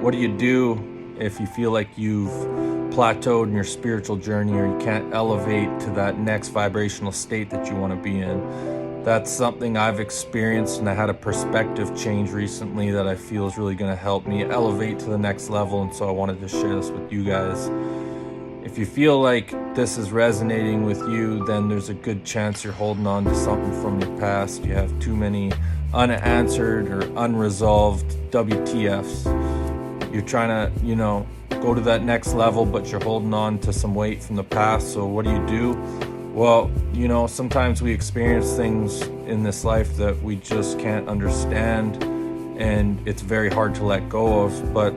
what do you do if you feel like you've plateaued in your spiritual journey or you can't elevate to that next vibrational state that you want to be in? That's something I've experienced, and I had a perspective change recently that I feel is really going to help me elevate to the next level, and so I wanted to share this with you guys. If you feel like this is resonating with you, then there's a good chance you're holding on to something from your past. You have too many unanswered or unresolved WTFs. You're trying to, go to that next level, but you're holding on to some weight from the past. So what do? Well, sometimes we experience things in this life that we just can't understand, and it's very hard to let go of. But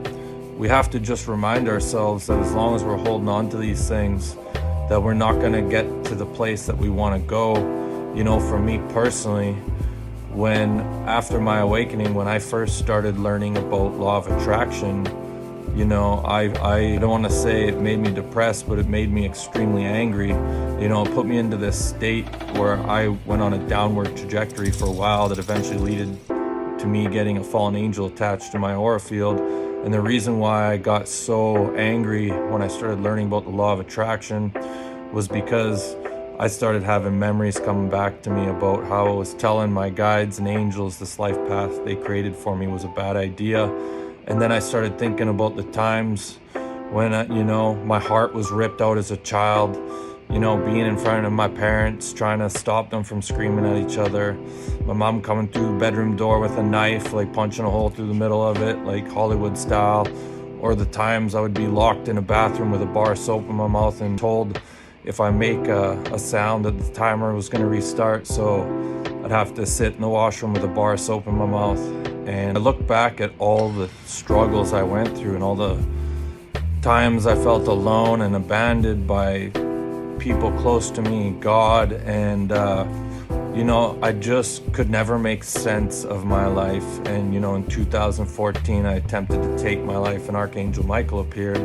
we have to just remind ourselves that as long as we're holding on to these things, that we're not going to get to the place that we want to go. For me personally, after my awakening, when I first started learning about law of attraction, I don't want to say it made me depressed, but it made me extremely angry. It put me into this state where I went on a downward trajectory for a while that eventually led to me getting a fallen angel attached to my aura field. And the reason why I got so angry when I started learning about the law of attraction was because I started having memories coming back to me about how I was telling my guides and angels this life path they created for me was a bad idea. And then I started thinking about the times when, my heart was ripped out as a child, being in front of my parents, trying to stop them from screaming at each other. My mom coming through the bedroom door with a knife, like punching a hole through the middle of it, like Hollywood style. Or the times I would be locked in a bathroom with a bar of soap in my mouth and told if I make a sound that the timer was going to restart. So I'd have to sit in the washroom with a bar of soap in my mouth. And I look back at all the struggles I went through and all the times I felt alone and abandoned by people close to me, God, and I just could never make sense of my life. And in 2014 I attempted to take my life and Archangel Michael appeared,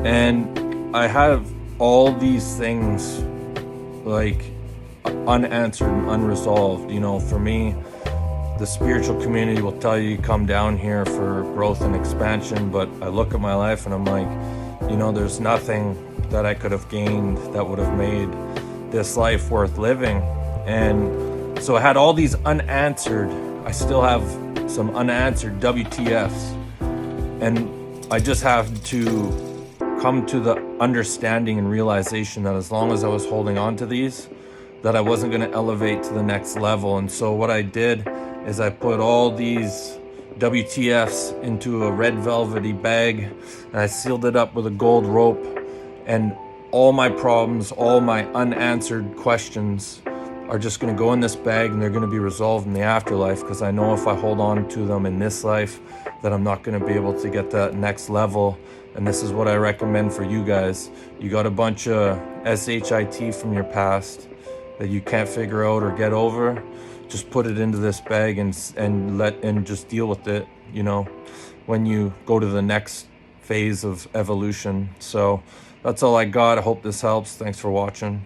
and I have all these things like unanswered and unresolved. For me, the spiritual community will tell you come down here for growth and expansion, but I look at my life and I'm like, there's nothing that I could have gained that would have made this life worth living. And so I had all these I still have some unanswered WTFs, and I just have to come to the understanding and realization that as long as I was holding on to these, that I wasn't going to elevate to the next level. And so what I did is I put all these WTFs into a red velvety bag, and I sealed it up with a gold rope. And all my problems, all my unanswered questions are just going to go in this bag, and they're going to be resolved in the afterlife, because I know if I hold on to them in this life, that I'm not going to be able to get that next level. And this is what I recommend for you guys. You got a bunch of SHIT from your past that you can't figure out or get over, just put it into this bag and just deal with it, when you go to the next phase of evolution. So that's all I got. I hope this helps. Thanks for watching.